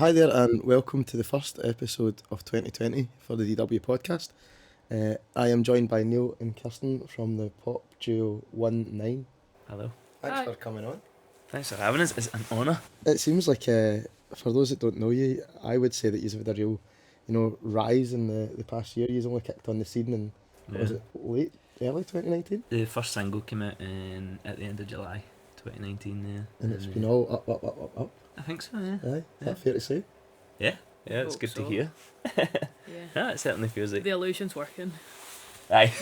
Hi there and welcome to the first episode of 2020 for the DW podcast. I am joined by Neil and Kirstin from the pop duo 19. Hello. Thanks Hi. for coming on. Thanks for having us. It's an honour. It seems like, for those that don't know you, I would say that you've had a real, rise in the past year. You've only kicked on the scene in, was it early 2019? The first single came out at the end of July 2019. Yeah. And it's been all up. I think so. Yeah. Aye, is that fair to say? Yeah, it's Hope good so. to hear. Yeah. Yeah, it certainly feels like. The illusion's working. Aye.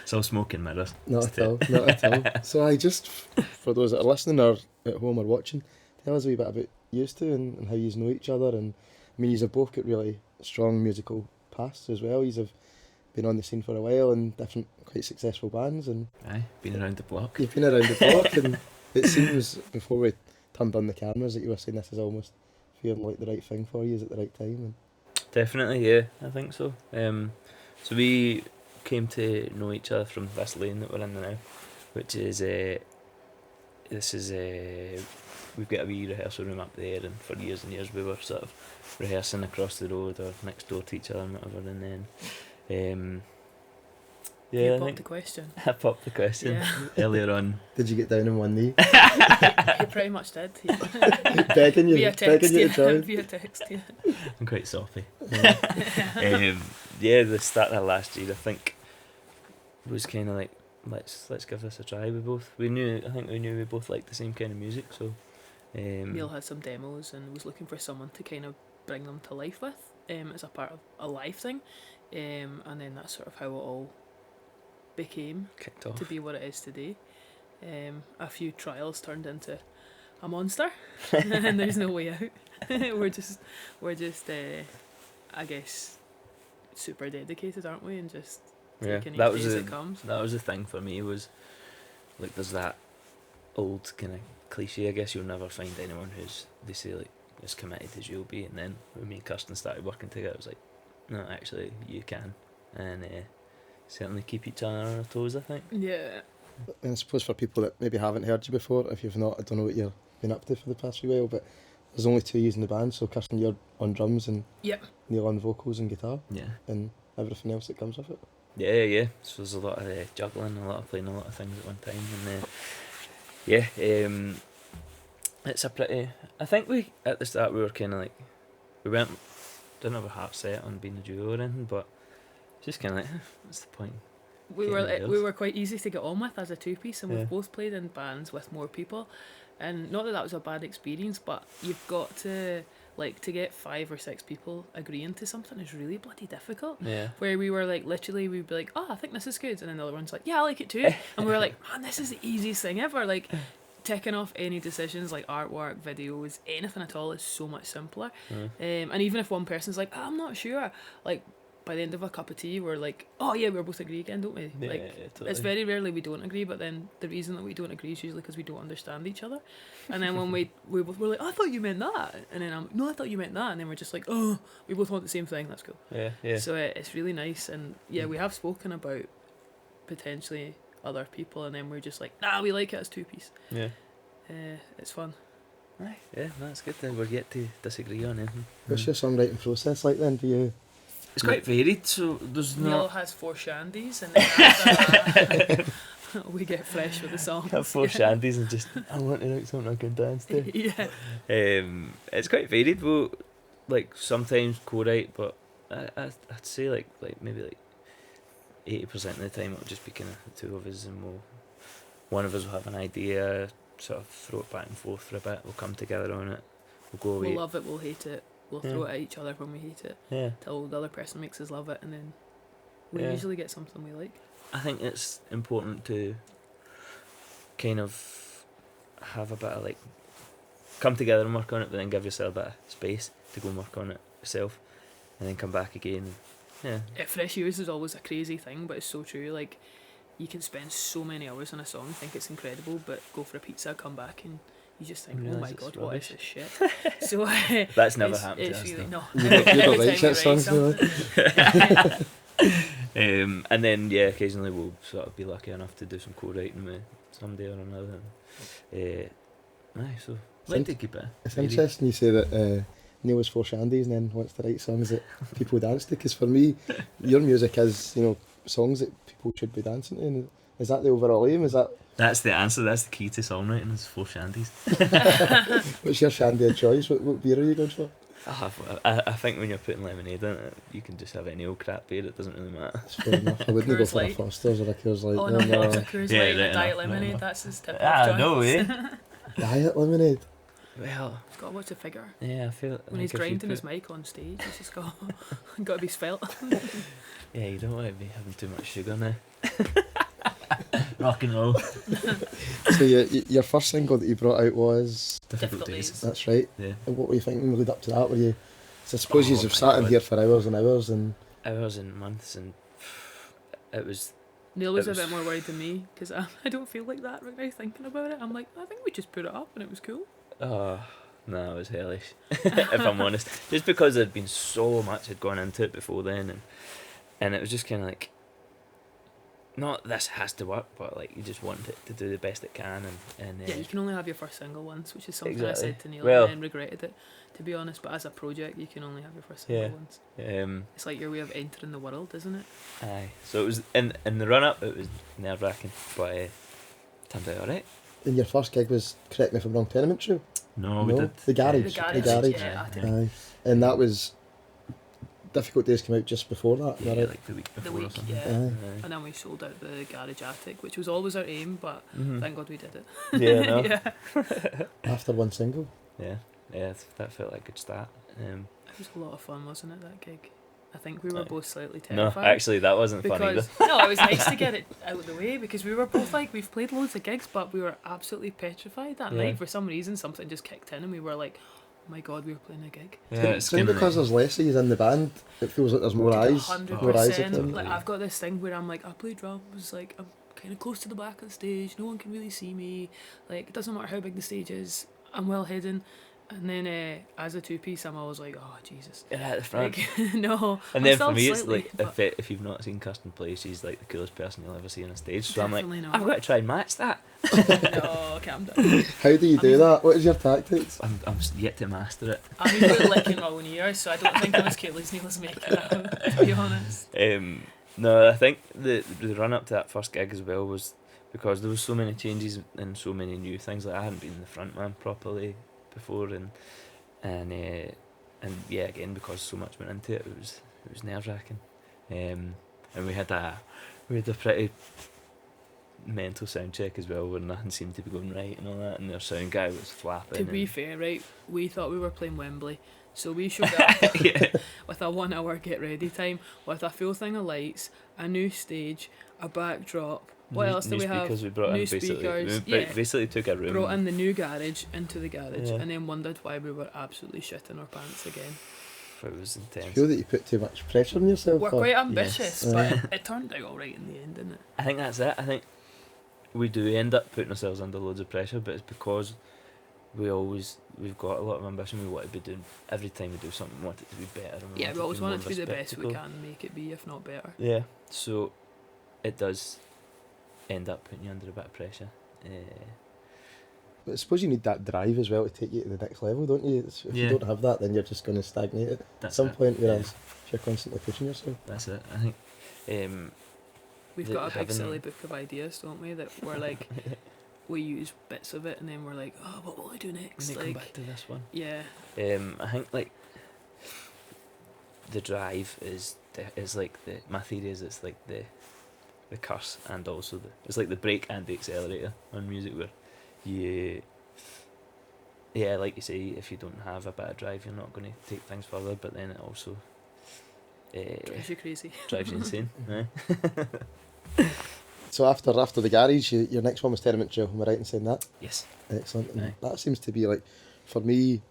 It's all smoke and mirrors. Not at all. So I just, for those that are listening or at home or watching, tell us a wee bit about you two and how you know each other. And I mean, you've both got really strong musical pasts as well. You've been on the scene for a while in different quite successful bands, and Aye, been around the block. you've been around the block. And it seems before we turned on the cameras that you were saying this is almost feeling like the right thing for you, is at the right time. And Definitely, yeah, I think so. So we came to know each other from this lane that we're in now, which is we've got a wee rehearsal room up there, and for years and years we were sort of rehearsing across the road or next door to each other and whatever, and then You yeah, I popped think the question. I popped the question Yeah. earlier on. did you get down on one knee, He pretty much did. begging you, Via text, begging you to yeah. join? Via text, yeah. I'm quite soppy. Yeah. The start of last year I think was kind of like let's give this a try. I think we knew we both liked the same kind of music, so Neil had some demos and was looking for someone to kind of bring them to life with, as a part of a live thing, and then that's sort of how it all became kicked off. to be what it is today. A few trials turned into a monster, and there's no way out. we're just I guess super dedicated, aren't we? And just Yeah, taking that each was day as a- it comes. That was the thing for me, was like there's that old kind of cliche, I guess, you'll never find anyone who's, they say, like as committed as you'll be, and then when me and Kirstin started working together it was like, no, actually you can, and certainly keep each other on our toes, I think. Yeah. And I suppose for people that maybe haven't heard you before, if you've not, I don't know what you've been up to for the past few while, but there's only two years in the band, so Kirstin, you're on drums and Yep. Neil on vocals and guitar Yeah. and everything else that comes with it. Yeah. So there's a lot of juggling, a lot of playing a lot of things at one time, and it's a pretty. I think we at the start we were kind of like didn't have a heart set on being a duo or anything, but just kind of like, what's the point? We Getting were nails. quite easy to get on with as a two-piece, and Yeah. we've both played in bands with more people, and not that that was a bad experience, but you've got to to get 5 or 6 people agreeing to something is really bloody difficult. Yeah. Where we were like, literally we'd be like, oh, I think this is good, and then the other one's like, yeah, I like it too, and we were like, man, this is the easiest thing ever. Like ticking off any decisions, like artwork, videos, anything at all, is so much simpler. And even if one person's like, I'm not sure, like by the end of a cup of tea we're like, oh yeah, we both agree again, don't we? Yeah, totally. It's very rarely we don't agree, but then the reason that we don't agree is usually because we don't understand each other. And then when we both were like, I thought you meant that, and then I'm no, I thought you meant that, and then we're just like, oh, we both want the same thing, that's cool. Yeah. So it's really nice, and yeah, we have spoken about potentially other people, and then we're just like, nah, we like it as two-piece. Yeah. It's fun. Aye. Yeah, that's good then. We're yet to disagree on anything. What's your songwriting process like then? Do you? It's quite varied, so there's Neil not. has 4 shandies, and then after that, we get fresh with the songs. Have 4 shandies and just, I want to write something I can dance to. Yeah. It's quite varied. We'll like sometimes co-write, but I'd say like maybe like 80% of the time it'll just be kind of the two of us, and one of us will have an idea, sort of throw it back and forth for a bit. We'll come together on it. We'll go away. We'll love it, we'll hate it. We'll throw it at each other when we hate it, Yeah. till the other person makes us love it, and then we Yeah. usually get something we like. I think it's important to kind of have a bit of like come together and work on it, but then give yourself a bit of space to go and work on it yourself, and then come back again. Yeah. Fresh use is always a crazy thing, but it's so true. Like, you can spend so many hours on a song, think it's incredible, but go for a pizza, come back, and you just think, oh Realise my it's god, what rubbish. is this shit? So That's never it's, happened it's to us. really though. no. You don't Every like time shit we songs, do write you? And then occasionally we'll sort of be lucky enough to do some co-writing with someday or another. So like to keep it. It's varied. interesting you say that Neil was 4 shandies and then wants to write songs that people dance to, because for me, your music is, songs that people should be dancing to. And is that the overall aim? Is that That's the answer. That's the key to songwriting. Is 4 shandies. what's your shandy of choice? What beer are you going for? I think when you're putting lemonade in it, you can just have any old crap beer. It doesn't really matter. That's fair enough. I wouldn't go Coors for a Light. Foster's or a Coors Light. Oh no, no, no. it's a Coors Yeah, Light right Diet enough, lemonade. right That's his tip. No way. Diet lemonade. Well, He's got to watch the figure. yeah, I feel When he's grinding his mic on stage, he's just got to be svelte. Yeah, you don't want to be having too much sugar now. Rock and roll. So your first single that you brought out was Difficult days. That's right. Yeah. And what were you thinking in the lead up to that? Were you? So I suppose Oh you've my sat in God. here for hours and hours and. Hours and months, and it was. Neil was It a was- bit more worried than me because I don't feel like that right now thinking about it. I'm like, I think we just put it up and it was cool. Oh, no, it was hellish. If I'm honest, just because there'd been so much had gone into it before then, and it was just kind of like. Not this has to work, but like you just want it to do the best it can, and Yeah, you can only have your first single once, which is something Exactly. I said to Neil Well- and then regretted it, to be honest. But as a project, you can only have your first single Yeah. once. It's like your way of entering the world, isn't it? Aye. So it was in the run up. It was nerve wracking, but turned out alright. And your first gig was, correct me if I'm wrong, Tenement Show? No, we did The Garage. The Garage. Yeah, I did. Aye. And that was. Difficult Days came out just before that. Yeah, right? like the week The before or week, something. yeah. Aye. And then we sold out the Garage Attic, which was always our aim, but Mhm. thank God we did it. Yeah, no. Yeah. After one single. Yeah, that felt like a good start. It was a lot of fun, wasn't it, that gig? I think we were Aye. both slightly No, terrified. actually, that wasn't fun either. because no, it was nice to get it out of the way because we were both like, we've played loads of gigs, but we were absolutely petrified that Yeah. night. For some reason, something just kicked in, and we were like, "Oh my God, we were playing a gig." Yeah, it's Think kinda because there's less of you in the band, it feels like there's more eyes. More eyes at them. 100%. Like I've got this thing where I'm like, I play drums, like I'm kind of close to the back of the stage. No one can really see me. Like it doesn't matter how big the stage is. I'm well hidden. And then as a 2-piece, I'm always like, oh Jesus. Yeah, at the front. Like no. And I'm then still for me, it's slightly, like but if you've not seen Kirstin play, she's like the coolest person you'll ever see on a stage. So Definitely I'm not. like, I've got to try and match that. no, calm down. How do you do that? What is your tactics? I'm yet to master it. I'm usually licking my own ears, so I don't think I'm as cool as Neil's making it out, to be honest. No, I think the run up to that first gig as well was because there was so many changes and so many new things. Like I hadn't been the front man properly before, and yeah, again because so much went into it, it was nerve wracking. And we had a pretty mental sound check as well, where nothing seemed to be going right and all that, and their sound guy was flapping. To be and- fair, right, we thought we were playing Wembley, so we showed up Yeah. with a 1 hour get ready time, with a full thing of lights, a new stage, a backdrop. What else do we have? Speakers we brought New in basically. speakers, We yeah. basically took a room. Brought in the new garage into the garage, Yeah. and then wondered why we were absolutely shitting our pants again. It was I intense. feel that you put too much pressure on yourself. We're or- quite ambitious, Yes. but it turned out all right in the end, didn't it? I think that's it. I think we do end up putting ourselves under loads of pressure, but it's because we've got a lot of ambition. We want to be doing every time we do something, we want it to be better. And Yeah, we always want it to be the more best we spectacle. can make it be, if not better. Yeah, so it does end up putting you under a bit of pressure. But I suppose you need that drive as well to take you to the next level, don't you? If Yeah. you don't have that, then you're just going to stagnate at That's some it. point, Yeah. whereas if you're constantly pushing yourself. That's it. I think. We've The- got a big having- silly book of ideas, don't we? That we're like, we use bits of it, and then we're like, oh, what will I do When next? they come Like, back to this one. yeah, I think like the drive is like my theory is it's like the curse and also it's like the brake and the accelerator on music, where like you say, if you don't have a bit of drive, you're not going to take things further, but then it also drives you crazy. drives you insane. Aye. So after the garage, your next one was Tenement Trail. Am I right in saying that? Yes. Excellent. And Aye. that seems to be like, for me,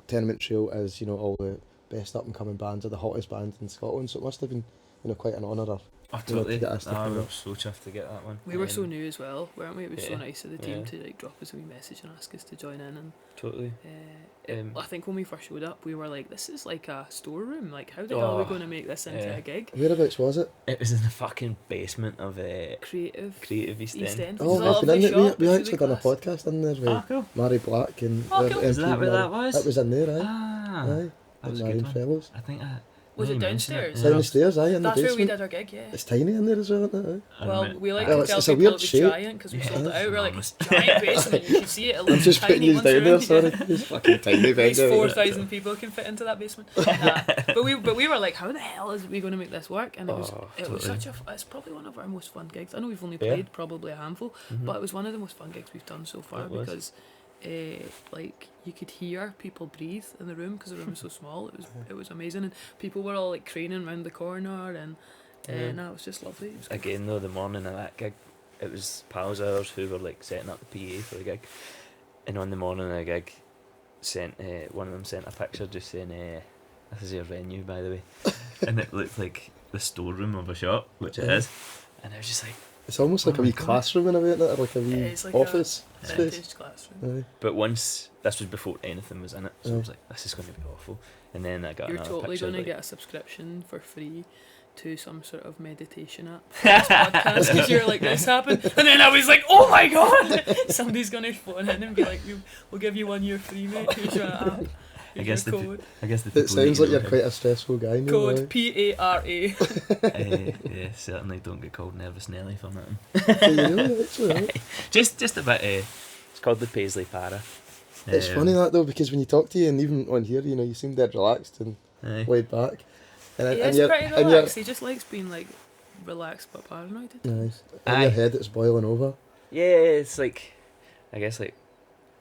Tenement Trail is all the best up and coming bands or the hottest band in Scotland. So it must have been, quite an honour. Oh, You know, to totally. get us to come We were up. so chuffed to get that one. We were so new as well, weren't we? It was so yeah, nice of the team yeah. to like drop us a wee message and ask us to join in. And Totally. I think when we first showed up, we were like, "This is like a storeroom. Like, how the hell are we Oh, going to make this into yeah. a gig?" Whereabouts was it? It was in the fucking basement of Creative East East End. End. Oh, It's a I've been in lovely it. We shop, it's actually really done a class. podcast in there with Ah, cool. Mary Black and Oh, cool. Is that MP where Mary. that was? That was in there, aye. Ah, Aye. that was In a good Marion one. Fellows. I think I. Was now it you mention downstairs? It's down the stairs, aye, in That's the where we basement. did our gig, yeah. It's tiny in there as well, isn't it? I Well, remember- we like Well, to it's- tell it's a people weird it was shape. giant because we Yeah. sold it out. We're like, Enormous. it's giant basement. You can see it. It I'm looks just putting tiny you once down you're there, in. sorry. It's fucking tiny At least vendor. 4,000 people can fit into that basement. But we were like, how the hell is we going to make this work? And it was totally. such a it's probably one of our most fun gigs. I know we've only Yeah. played probably a handful, Mhm. but it was one of the most fun gigs we've done so far It was. because like you could hear people breathe in the room because the room was so small. It was amazing, and people were all like craning around the corner, and Yeah. no, it was just lovely. It was good. Again though, the morning of that gig, it was pals of ours who were like setting up the PA for the gig, and on the morning of the gig, one of them sent a picture just saying, "This is your venue, by the way," and it looked like the storeroom of a shop, which it Yeah. is, and I was just like, It's almost like Oh a my wee God. classroom in a way, isn't it? Or like a wee It's like office a space. vintage classroom. Aye. but once this was before anything was in it, so I Yeah. was like, this is going to be awful, and then I got You're another totally picture going to like, get a subscription for free to some sort of meditation app for this podcast because you're like, this happened, and then I was like, oh my god, somebody's going to phone in and be like, we'll give you 1 year free, mate. Here's your app. Here's guess your the code. I guess the people It sounds need like to you're know quite a stressful guy, Neil. Code aye. PARA. yeah, certainly don't get called Nervous Nelly for nothing. Do you really? Actually, aye. Just a bit. It's called the Paisley Para. It's funny that though, because when you talk to you, and even on here, you seem dead relaxed and Aye. laid back. And, He and is you're, pretty and you're, relaxed. He just likes being like relaxed but paranoid at times. nice. In Aye. your head, it's boiling over. Yeah, it's like, I guess like,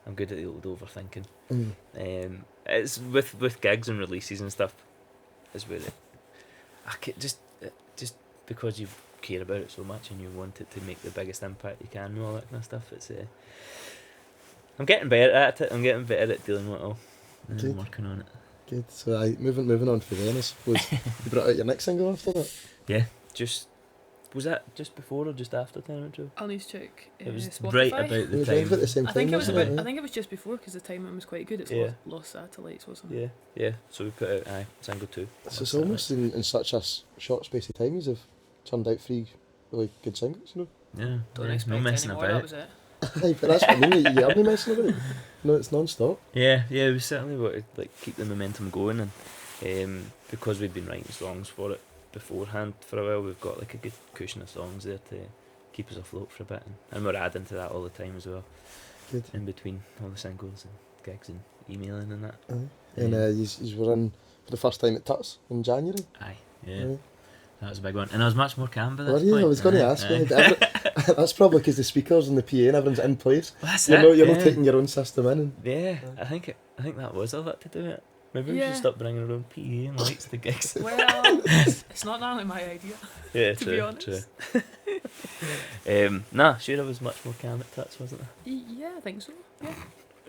I'm good at the old overthinking. Mm. It's with gigs and releases and stuff, is where just because you care about it so much and you want it to make the biggest impact you can and all that kind of stuff. It's I'm getting better at it. I'm getting better at dealing with it all. And I'm Good. working on it. Good. So, moving on for then, I suppose. You brought out your next single after that? Was that just before or just after Tenement Joe? I'll need to check It was Spotify. right about It the was right time. about the same I think time, it was wasn't about, it? I think it was just before because the timing was quite good. It's Yeah. Lost Satellites, wasn't Yeah, it? yeah. So we put out single 2. So it's almost in such a short space of time, you've turned out 3 really good singles, Yeah, Don't yeah, expect no messing any more. about. That was it. Aye, but that's what I mean, you haven't messing about it. No, it's non-stop. Yeah, we certainly want to keep the momentum going, and because we've been writing songs for it beforehand for a while, we've got a good cushion of songs there to keep us afloat for a bit, and we're adding to that all the time as well, Good. in between all the singles and gigs and emailing and that. Aye. And you were in for the first time at Tuts in January. Aye, yeah, Aye. that was a big one, and I was much more calm by that Were point. you? I was going to ask you. That's probably because the speakers and the PA and everyone's in place. Well, that's You're it, not taking your own system in. And Yeah, I think that was a lot to do it. Maybe we Yeah. should stop bringing our own PA and lights to gigs. Well, it's not normally my idea. Yeah, To true, be honest. true. Nah, sure, I was much more calm at Tuts, wasn't Yeah, I think so. Yeah.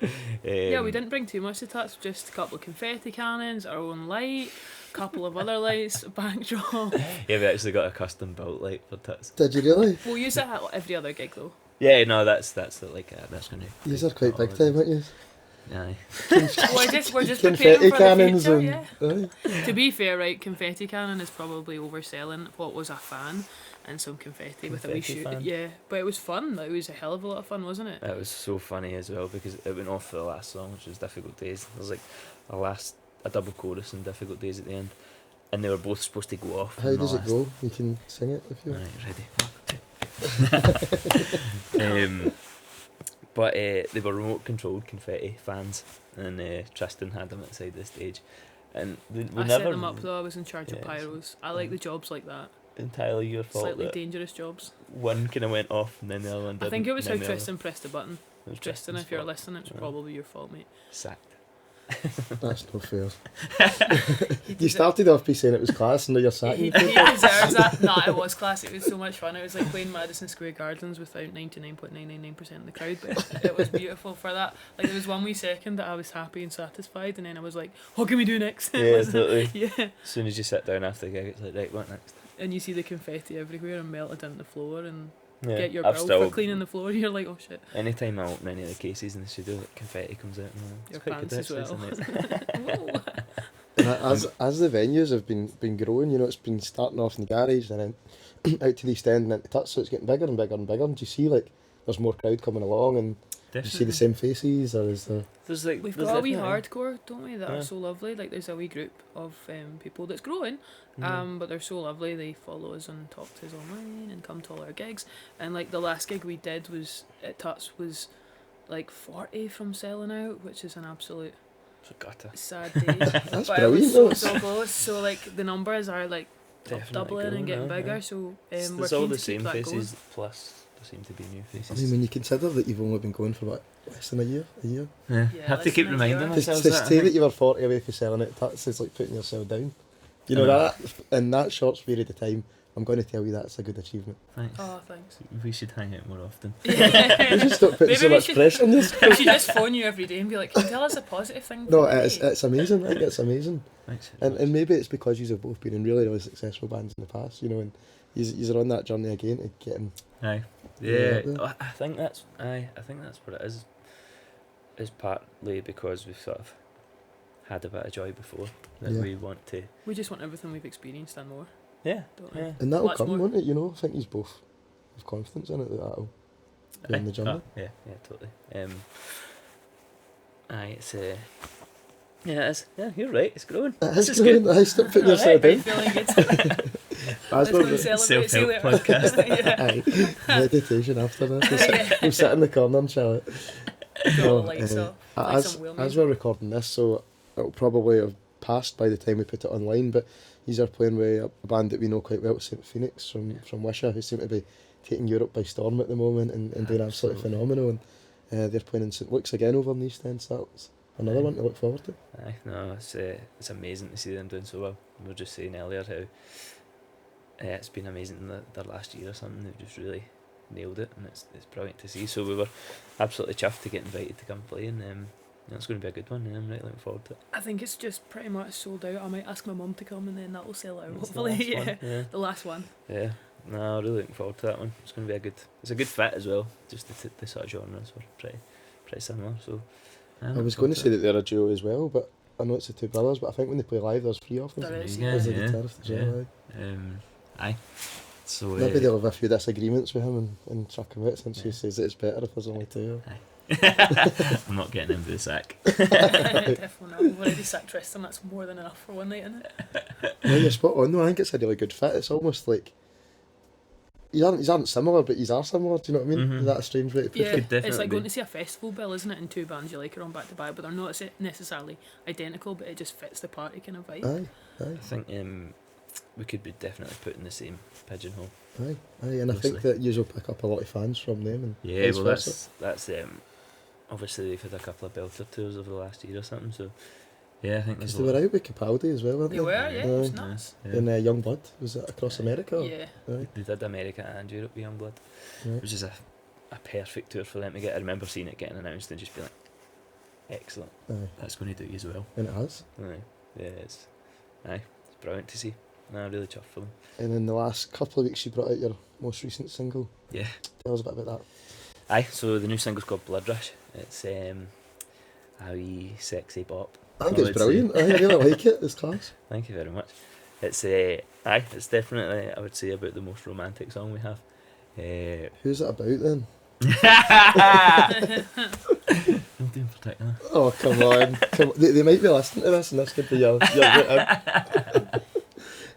I? Yeah, we didn't bring too much to touch. Just a couple of confetti cannons, our own light, a couple of other lights, a backdrop. Yeah, we actually got a custom built light for Tuts. did you really? We'll use it at every other gig though. Yeah, no, that's that's gonna. You're quite big time, aren't you? Aye. We're just preparing Confetti for cannons the future. and Yeah. aye. To be fair, right, confetti cannon is probably overselling what was a fan and some confetti with a wee Confetti shoot. fan. Yeah, but it was fun. It was a hell of a lot of fun, wasn't it? That was so funny as well because it went off for the last song, which was Difficult Days. There was a double chorus and Difficult Days at the end, and they were both supposed to go off. How in the does it last- go? You can sing it if you want. Right, ready. But they were remote controlled confetti fans, and Tristan had them outside the stage, and we I never set them up though. I was in charge of Yeah, pyros. I like the jobs like that. entirely your fault Slightly that dangerous jobs. one kind of went off and then the other one didn't. I think it was how and then the other- Tristan pressed the button. it was Tristan, Tristan's if you're fault. listening, it's Yeah. probably your fault, mate. Sacked. That's no fair. You started off by saying it was class and now you're sacking He people. deserves that. Nah, it was class. It was so much fun. It was like playing Madison Square Gardens without 99.999% of the crowd, but it was beautiful for that. Like there was one wee second that I was happy and satisfied, and then I was like, what can we do next? It Yeah, was- totally. Yeah. As soon as you sit down after the gig, it's like, right, what next? And you see the confetti everywhere and melted into the floor, and Yeah, get your I've bill still, for cleaning the floor. You're like, oh shit. anytime I open any of the cases in the studio, like, confetti comes out. And Your it's quite pants good, as actually, well. isn't it? Ooh. And as the venues have been growing, you know, it's been starting off in the garage and then out to the East End and into Tuts, so it's getting bigger and bigger and bigger. And do you see like there's more crowd coming along and do you see the same faces, or is there? There's like We've there's got a wee definitely- hardcore, don't we? That Yeah. are so lovely. Like there's a wee group of people that's growing, but they're so lovely. They follow us and talk to us online and come to all our gigs. And like the last gig we did was at Tuts was like 40 from selling out, which is an absolute Forgot to. sad day. That's But it brilliant. was though. so close. So like the numbers are like Definitely doubling and growing getting now, bigger. yeah. So There's we're all keen the to keep same that faces, plus there seem to be new I faces. mean, when you consider that you've only been going for what, less than a year. yeah. Yeah, Have to less keep than a reminding year. To ourselves that. I say think. that you were 40 away from selling it, Tuts is like putting yourself down. You know I know. that in that short period of time. I'm going to tell you that's a good achievement. Thanks. Oh, thanks. We should hang out more often. You should stop putting Maybe so we much should- pressure on this. We should just phone you every day and be like, can you tell us a positive thing? No, from the day?" it's amazing. I think it's amazing. Thanks. And maybe it's because you have both been in really, really successful bands in the past, you know, and you are on that journey again to getting. Aye. Yeah. Yeah. I think that's what it is. Is partly because we've sort of had a bit of joy before that Yeah. we want to. We just want everything we've experienced and more, Yeah. don't we? Yeah. And that'll Lots come, more. won't it? You know, I think he's both have confidence in it that that'll be on the journey. Oh, yeah. Totally. Aye, it's yeah, it's you're right. It's growing. It This is is good. good. I stop putting Alright, yourself are you down. feeling good? That's Let's what go and celebrate. See you Self-help later. podcast. Yeah. Aye. Meditation after this. We'll sit in the corner and chill it. Go No, lights uh, off. Play As some whale as music. we're recording this, so it'll probably have passed by the time we put it online. But these are playing with a band that we know quite well, St Phoenix from Wisha, who seem to be taking Europe by storm at the moment and doing absolutely Absolutely. phenomenal. And they're playing in St Luke's again over in the East End, so that's another one to look forward to. Aye, no, it's amazing to see them doing so well. We were just saying earlier how it's been amazing in their last year or something. They've just really nailed it, and it's brilliant to see. So we were absolutely chuffed to get invited to come play, and it's going to be a good one. And I'm really looking forward to it. I think it's just pretty much sold out. I might ask my mum to come and then that will sell out. It's the Hopefully, last yeah. one, yeah. The last one. Yeah, no, really looking forward to that one. It's going to be it's a good fit as well. Just the sort of genres were pretty similar. So I was going to say that they're a duo as well, but I know it's the two brothers, but I think when they play live, there's three of them. There is, Yeah, There's the yeah, guitarist as well, yeah. Aye. So Maybe they'll have a few disagreements with him and chuck him out since he Yeah. says that it's better if there's only two. I'm not getting into the sack. Definitely not. We've already sacked Tristan. That's more than enough for one night, isn't it? No, you're spot on though. I think it's a really good fit. It's almost like these aren't similar, but these are similar. Do you know what I mean? Mhm. Is that a strange way to put Yeah, it? could it's definitely like going be. to see a festival bill, isn't it? And two bands you like are on back to back, but they're not necessarily identical, but it just fits the party kind of vibe. Aye, I think we could be definitely put in the same pigeonhole. aye, and I think Mostly. that you'll pick up a lot of fans from them. And Yeah, vice well versa. that's obviously they've had a couple of belter tours over the last year or something. So yeah, I think there's Because a they lot. were out with Capaldi as well, weren't They they? were, yeah, it was Aye. nuts. Yeah. And Young Blood was it across America? Yeah. Aye. They did America and Europe with Youngblood, Aye. which is a perfect tour for them to get. I remember seeing it getting announced and just being like, excellent, Aye. that's going to do you as well. And it has. Aye. Yeah, it's brilliant to see. No, really chuffed for them. And in the last couple of weeks, you brought out your most recent single. Yeah. Tell us a bit about that. Aye, so the new single's called Bloodrush. It's a wee sexy bop. I think I it's would say. brilliant. I really like it. It's class. Thank you very much. It's it's definitely, I would say, about the most romantic song we have. Who's it about then? Not in particular. Oh, come on. They might be listening to this and this could be your route in.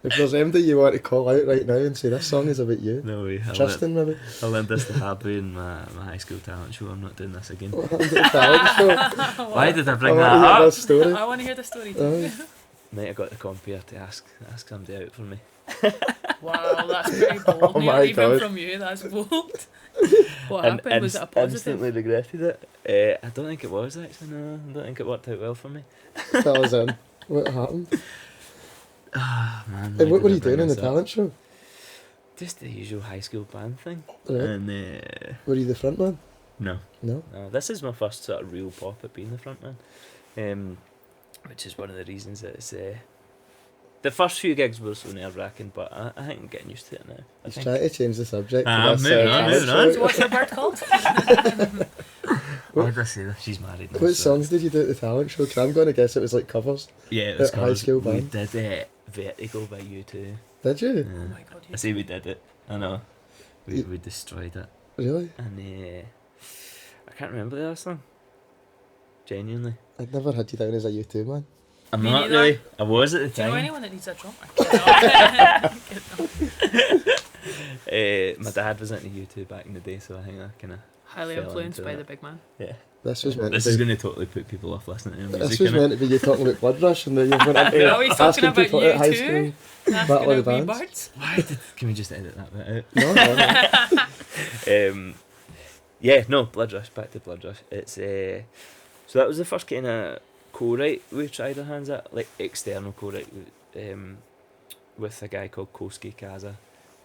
If there's anybody you want to call out right now and say this song is about you, No way. Tristan maybe. I learned this to Harvey in my high school talent show. I'm not doing this again. What happened to the talent show? Why did I I bring want that to hear up? this story. I want to hear the story too. Aye. Mate, I got the comp here to ask somebody out for me. Wow, that's pretty bold. Oh Neil, my even God. from you, that's bold. What And happened? Was it a positive? instantly regretted it. I don't think it was actually. No, I don't think it worked out well for me. Fill us in. What happened? Ah man. And why what were did I you bring doing in the this up? talent show? Just the usual high school band thing. Right. And Were you the front man? no, No. this is my first sort of real pop at being the front man, which is one of the reasons that it's. The first few gigs were so nerve wracking, but I think I'm getting used to it now. I He's think. trying to change the subject. Ah, to this, moving on, talent moving show. on. So what's your bird called? What did I say? That? She's married now. What so- songs did you do at the talent show? 'Cause I'm going to guess it was like covers. Yeah, it was At high covers. school We band? did Vertigo by U2. Did you? Yeah. Oh my god, I say we did it. I know. We You- destroyed it. Really? And I can't remember the other song. Genuinely. I'd never had you down as a U2 man. I'm Me not neither. really. I was at the Do you know time. anyone that needs a drummer? My dad was into U2 back in the day, so I think I kind of. Highly Fell influenced into by that. the big man. Yeah. This was meant This to is be. going to totally put people off listening to music. This was innit? meant to be you talking about Bloodrush, and then you went into No, he's talking asking about people at high U2. school. That's Battle gonna of the be Bands. birds. Why did? Can we just edit that bit out? No, no, no. Yeah, no, Bloodrush. Back to Bloodrush. It's so that was the first kind of co-write we tried our hands at, like external co-write, with a guy called Koski Kaza,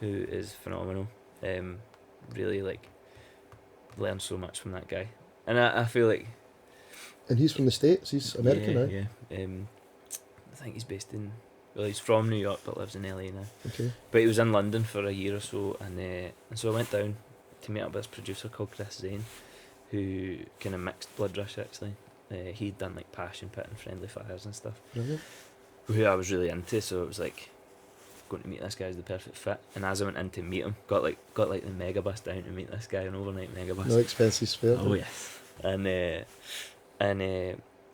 who is phenomenal. Really like learned so much from that guy, and I feel like And he's from the States. He's American now. yeah. I think he's based in. Well, he's from New York but lives in LA now. Okay. But he was in London for a year or so, and so I went down to meet up with this producer called Chris Zane, who kind of mixed Bloodrush actually. He'd done like Passion Pit and Friendly Fires and stuff, Brilliant. who I was really into. So it was like going to meet this guy is the perfect fit. And as I went in to meet him, got like the mega bus down to meet this guy, an overnight mega bus. No expenses spared. Oh yes, and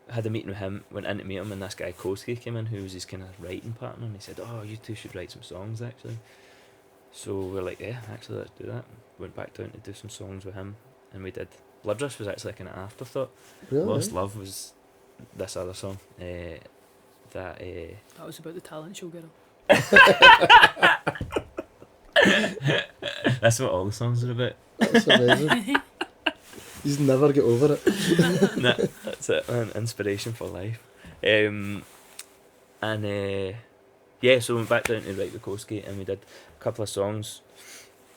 had a meeting with him. Went in to meet him, and this guy Koski came in, who was his kind of writing partner, and he said, "Oh, you two should write some songs actually." So we're like, "Yeah, actually, let's do that." Went back down to do some songs with him, and we did. Bloodrush was actually like an afterthought. Really? Lost Love was this other song. That was about the talent show girl. that's what all the songs are about. That's amazing. He's never get over it. Nah, that's it, man. Inspiration for life. Yeah, so we went back down to write with Koski, and we did a couple of songs,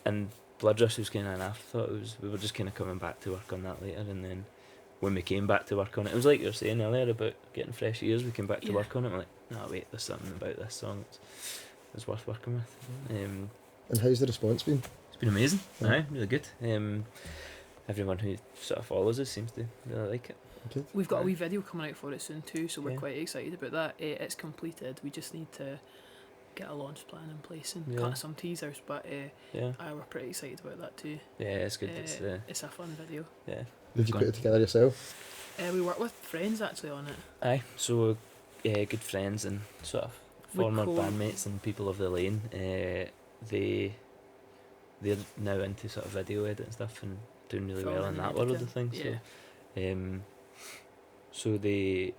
and Bloodrush was kind of an afterthought. We were just kind of coming back to work on that later, and then when we came back to work on it, it was like you were saying earlier about getting fresh ears. We came back to Yeah. work on it, and we're like, no wait, there's something about this song that's worth working with. And how's the response been? It's been amazing. Yeah. Aye, really good. Everyone who sort of follows us seems to really like it. Good. We've got a wee video coming out for it soon too, so we're Yeah. quite excited about that. It's completed. We just need to get a launch plan in place and Yeah. cut some teasers, but Yeah, we're pretty excited about that too. yeah, it's good. It's a fun video. Yeah. Did you Go put on. it together yourself? We work with friends actually on it. Aye, so good friends and sort of We former co- bandmates and people of the lane. They're now into sort of video edit and stuff and doing really well in Filming that and world editing, of things. yeah. So they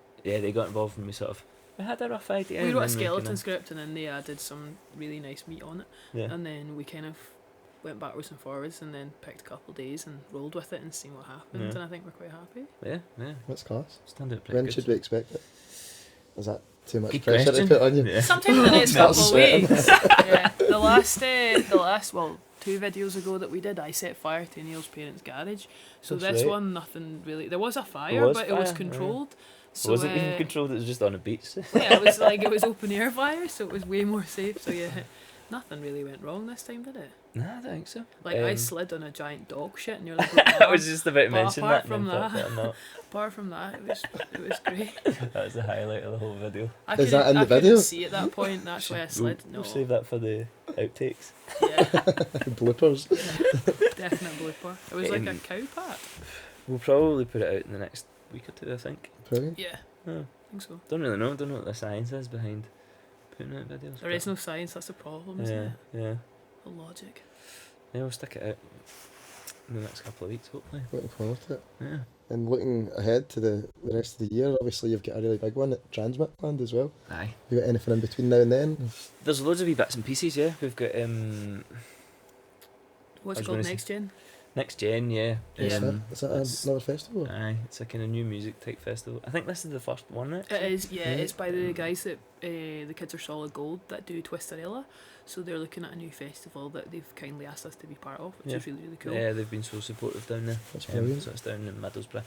got involved and we sort of we had a rough idea. We and wrote a then skeleton kinda- script and then they added some really nice meat on it, Yeah, and then we kind of went backwards and forwards and then picked a couple of days and rolled with it and seen what happened, Yeah. and I think we're quite happy. yeah, That's class. stand out pretty When good. should we expect it? Is that too much Good pressure question. to put on you? Yeah. Sometime in the next Start couple of sweating. weeks. Yeah, the last well, 2 videos ago that we did, I set fire to Neil's parents' garage. So That's this right. one, nothing really. There was a fire, was but it was fire, yeah. controlled. So Wasn't even controlled, it was just on a beach. yeah, it was like it was open air fire, so it was way more safe. So yeah, nothing really went wrong this time, did it? Nah, I don't think so. Like I Um, slid on a giant dog shit, and you're like, I was just about to But mention apart that. from and then thought, that- no, apart from that, it was great. that was the highlight of the whole video. I Is that couldn't- in the I couldn't video? see at that point. That's why I slid. We'll save that for the outtakes. Yeah, Bloopers. definite blooper. It was like a Um, cow pat. We'll probably put it out in the next week or two, I think. Brilliant. Yeah, Oh, I think so. don't really know. Don't know what the science is behind putting out videos. There is no science. That's the problem, isn't Yeah, it? yeah. The logic. Yeah, we'll stick it out. in the next couple of weeks, hopefully. Looking forward to it. Yeah. And looking ahead to the rest of the year, obviously you've got a really big one at TRNSMT planned as well. Aye. You got anything in between now and then? There's loads of wee bits and pieces, yeah. We've got What's I it was called? gonna Next Gen? Next Gen, yeah. Yeah. Is that it's- another festival? Aye, it's a kind of new music type festival. I think this is the first one, right? It is, yeah. Yeah. It's by the guys that the Kids Are Solid Gold that do Twisterella. So they're looking at a new festival that they've kindly asked us to be part of, which Yeah. is really, really cool. Yeah, they've been so supportive down there. That's brilliant. So it's down in Middlesbrough.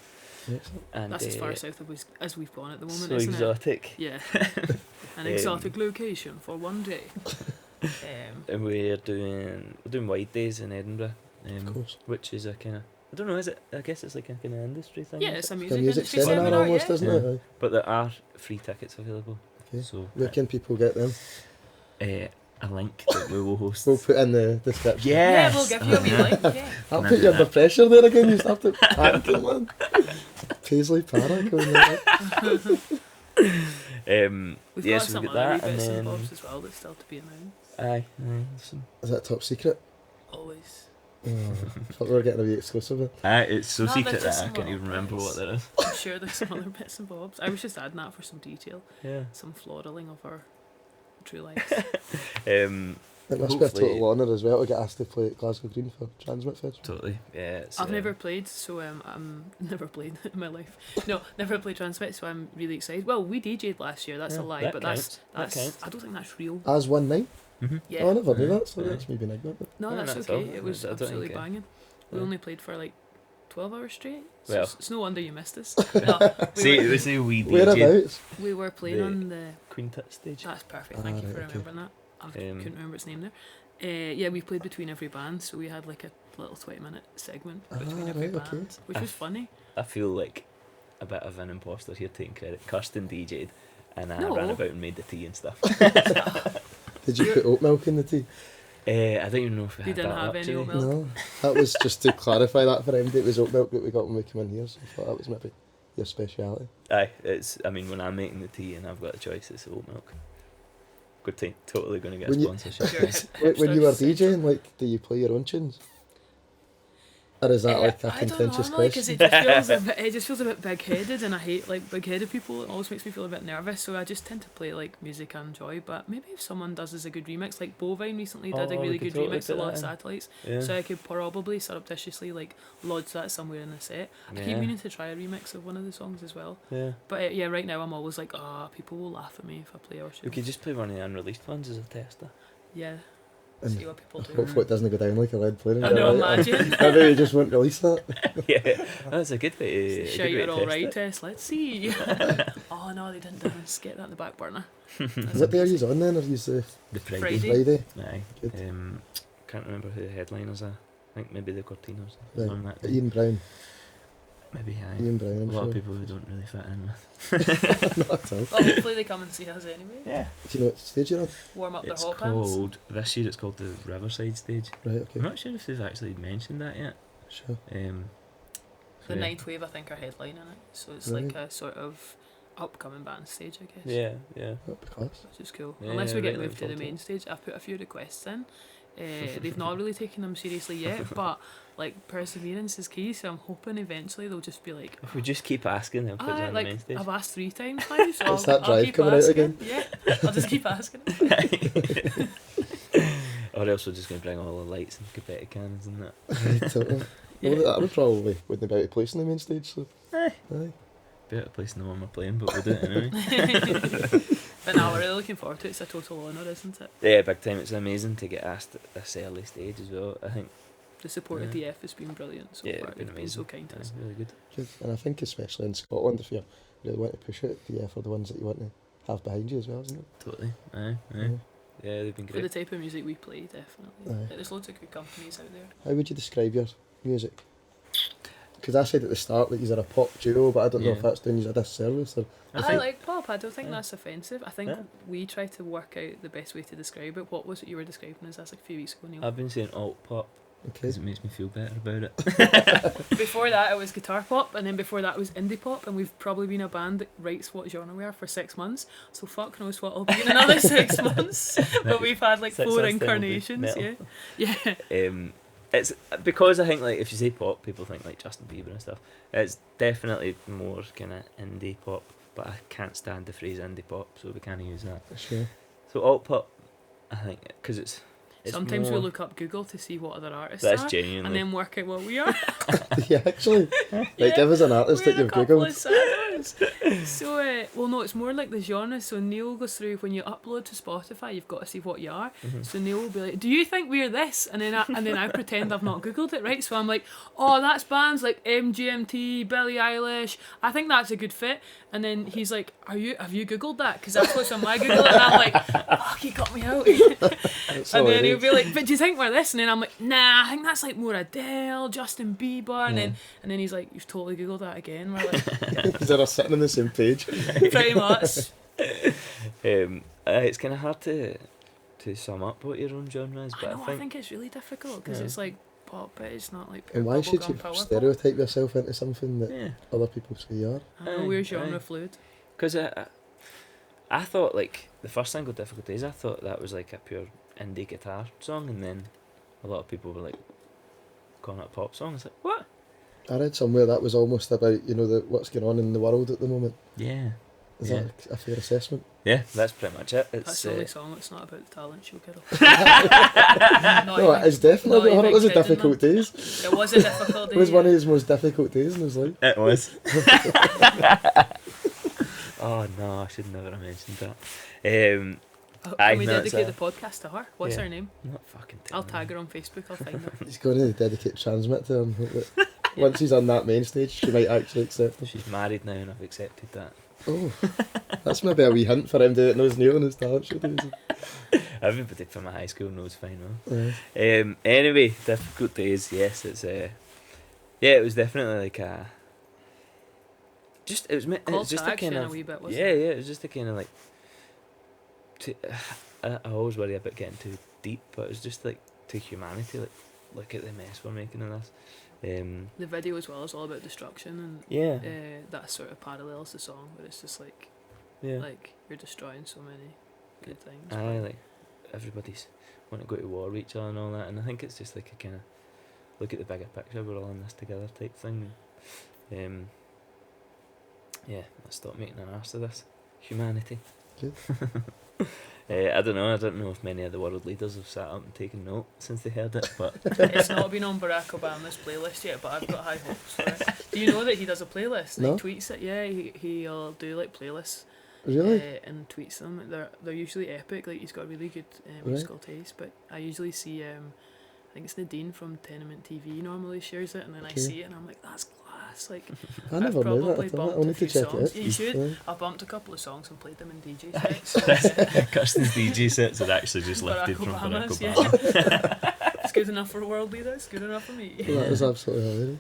Excellent. And That's as far south as we've gone at the moment, so isn't exotic. it? Yeah. An exotic location for one day. And we're doing wide days in Edinburgh, Of course. which is a kind of, I don't know, is it? I guess it's like a kind of industry thing. Yeah, is it's it? a It's music, a music industry seminar almost, yeah. isn't Yeah. it? But there are free tickets available. Okay. So Where can people get them? a link that we will host. We'll put in the description. Yeah, we'll give you a wee link, yeah. I'll Can I put do you under that? pressure there again. You start to panic, man. Paisley Para coming there. We've yeah, got so some we other got wee that, and bits and then bobs as well that's still to be announced. aye, Is that top secret? Always. Oh, I thought we were getting a wee exclusive then. it's so No, secret there's that just I some can't even little remember what bits. that is. I'm sure there's some other bits and bobs. I was just adding that for some detail, Yeah. some floraling of our true lives. It must be a Hopefully- total honour as well to get asked to play at Glasgow Green for TRNSMT Festival. Totally. Yeah. It's, I've never played, so I'm never played in my life. No, never played TRNSMT, so I'm really excited. Well, we DJ'd last year. That's Yeah, a lie, that but counts. that's That counts. I don't think that's real. As one night? Mm-hmm. Yeah. Oh, I never knew Yeah. that, so Yeah. that's maybe an ignorant. No, Yeah, that's that's okay. all. It was I don't absolutely think, banging. We yeah. only played for like 12 hours straight. So Well. it's no wonder you missed us. No, We say we DJ Whereabouts? we were playing The- on the. Quintet stage. That's perfect. Thank you right, for okay. remembering that. I couldn't Um, remember its name there. Yeah, we played between every band, so we had like a little 20-minute segment between every right, okay. band, which was funny. I feel like a bit of an imposter here taking credit. Kirstin DJ'd and I No. ran about and made the tea and stuff. Did you put oat milk in the tea? I don't even know if we They had didn't that have up, any oat actually. milk. No. That was just to clarify that for MD. It was oat milk that we got when we came in here, so I thought that was maybe your speciality. Aye, I mean, when I'm making the tea and I've got a choice, it's oat milk. Good thing, totally going to get a When you- sponsorship. Sure, When you were hipsters. DJing, like, do you play your own tunes? Or is that like a I don't know, contentious normally, 'cause question? it just feels a bit big-headed, and I hate like big-headed people. It always makes me feel a bit nervous, so I just tend to play like music I enjoy. But maybe if someone does us a good remix, like Bovine recently did a Oh, we really could good totally remix put of that Lost in. Satellites, Yeah. so I could probably surreptitiously like lodge that somewhere in the set. I keep Yeah. meaning to try a remix of one of the songs as well. Yeah. But yeah, right now I'm always like, people will laugh at me if I play our We show. could just play one of the unreleased ones as a tester. Yeah, And see what people do. hopefully it doesn't go down like a lead plane. I know, imagine. Maybe you just won't release that. Yeah, that's a good way to. a Shout good way you're to all test right, it. Tess. Let's see. Oh no, they didn't dance. Get that in the back burner. What day are you on then? Or use the The Friday. Friday. Friday? Aye. Good. Can't remember who the headliners are. I think maybe the Cortinos Right. on that day. Ian Brown. Maybe aye. Ian Brown, A I'm lot sure. of people who don't really fit in with. Not at all. Well, hopefully they come and see us anyway. Yeah. Do you know what stage you're on? Warm up their It's hot pants. called this year. It's called the Riverside stage. Right, okay. I'm not sure if they've actually mentioned that yet. Sure. The yeah. Ninth Wave, I think, are headlining it, so it's Right. like a sort of upcoming band stage, I guess. Yeah, yeah. That'd be class. Which is cool. Yeah, Unless we get really moved to the looking main forward stage, I've put a few requests in. They've not really taken them seriously yet, but like perseverance is key. So I'm hoping eventually they'll just be like, If we just keep asking, they'll put you on the main like stage. I've asked 3 times now, so I'll, It's that I'll drive keep coming out asking. again. Yeah, I'll just keep asking. Or else we're just going to bring all the lights and confetti cannons and that. Right, totally. Well, that would probably wouldn't be out of place on the main stage, so. Aye. Aye. Be out of place in the one we're playing, but we'll do it anyway. But no, we're really looking forward to it. It's a total honour, isn't it? Yeah, big time. It's amazing to get asked at this early stage as well. I think. The support of Yeah. DF has been brilliant so Yeah, far. it's been They've been so amazing. kind to us. Really good. Good. And I think especially in Scotland, if you really want to push it, the for the ones that you want to have behind you as well, isn't it? Totally. Aye. Yeah. Yeah, they've been For the great. type of music we play, definitely. Aye. There's loads of good companies out there. How would you describe your music? Because I said at the start that you're a pop duo, but I don't know if Yeah. that's doing you a disservice or. I, think- like pop. I don't think Yeah. that's offensive. I think Yeah. we try to work out the best way to describe it. What was it you were describing as? That's like a few weeks ago, Neil. I've been saying alt pop Okay. because it makes me feel better about it. Before that, it was guitar pop, and then before that, it was indie pop. And we've probably been a band that writes what genre we are for 6 months. So fuck knows what will be in another 6 months. But we've had like 6 4 months then will be incarnations. metal. Yeah, yeah. it's because I think like if you say pop, people think like Justin Bieber and stuff. It's definitely more kind of indie pop, but I can't stand the phrase indie pop, so we can't use that. Sure. So alt pop, I think, because it's Sometimes more, we look up Google to see what other artists that's are, genuinely. and then work out what we are. Yeah, actually. Like, Yeah, give us an artist we're that a you've couple googled. of savage. So, well, no, it's more like the genre. So Neil goes through when you upload to Spotify, you've got to see what you are. So Neil will be like, "Do you think we're this?" And then I pretend I've not googled it, right? So I'm like, "Oh, that's bands like MGMT, Billie Eilish. I think that's a good fit." And then he's like, "Have you googled that? Because that's what's on my Google." And I'm like, "Fuck, he got me out." And then he'll be like, "But do you think we're this?" And then I'm like, "Nah, I think that's like more Adele, Justin Bieber." And then he's like, "You've totally googled that again." We're like, Because they're all sitting on the same page. pretty much. It's kind of hard to sum up what your own genre is, but I think it's really difficult because it's like pop, but it's not like pure And why should you bubblegum power pop. stereotype yourself into something that other people say you are? I know we're genre fluid. Because I thought like the first single, Difficult Days, I thought that was like a pure indie guitar song, and then a lot of people were like calling it a pop song. It's like, what? I read somewhere that was almost about, you know, what's going on in the world at the moment. Yeah. Is that a fair assessment? Yeah, that's pretty much it. It's That's the only song that's not about the talent show, girl. No, it's definitely about her. It was a kidding, difficult man. days. It was a difficult day. It was one of his most difficult days in his life. It was. Oh no, I should never have mentioned that. Can we dedicate the podcast to her? What's her name? Not fucking. I'll tag her on Facebook. I'll find her. He's going to dedicate Transmit to him. Once he's on that main stage, she might actually accept him. She's married now, and I've accepted that. Oh, that's maybe a wee hint for him that knows Neil and his talent show days. Everybody from my high school knows fine well. Yeah. Anyway, Difficult Days. Yes, it's it was definitely like a. It was just a kind of. a wee bit, wasn't Yeah, it? yeah. It was just a kind of like. I always worry about getting too deep, but it was just like to humanity. Like, look at the mess we're making in this. The video as well is all about destruction, Yeah. and that sort of parallels the song, but it's just like, Yeah. like you're destroying so many good things. Aye, like everybody's want to go to war with each other and all that, and I think it's just like a kind of look at the bigger picture. We're all in this together type thing. Yeah, let's stop making an arse of this humanity. Good. I don't know. I don't know if many of the world leaders have sat up and taken note since they heard it, but It's not been on Barack Obama's playlist yet, but I've got high hopes for it. Do you know that he does a playlist? No. He tweets it. Yeah, he'll do like playlists. Really? And tweets them. They're usually epic. Like he's got really good musical taste. But I usually see I think it's Nadine from Tenement TV normally shares it, and then I see it and I'm like, that's class. Like I I've never knew probably that. bumped I'll a need to few check songs. it out. You should. Yeah. I bumped a couple of songs and played them in DJ sets. Kirsten's DJ sets are actually just Barack lifted from Barack Obama's, Obama. yeah. It's good enough for a world leader. It's good enough for me. Well, that was absolutely hilarious.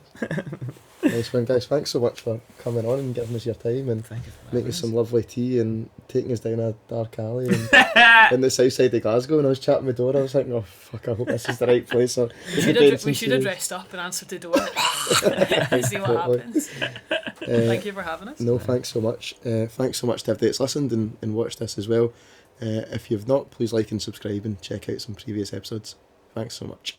Nice one, guys. Thanks so much for coming on and giving us your time and Thank you for making having some us. lovely tea and taking us down a dark alley and in the south side of Glasgow. And I was chatting with Dora, I was thinking, oh fuck, I hope this is the right place. Or We should have dressed up and answered the door and see what Totally. happens. Thank you for having us. No, thanks so much. Thanks so much to everybody that's listened and watched this as well. If you've not, please like and subscribe and check out some previous episodes. Thanks so much.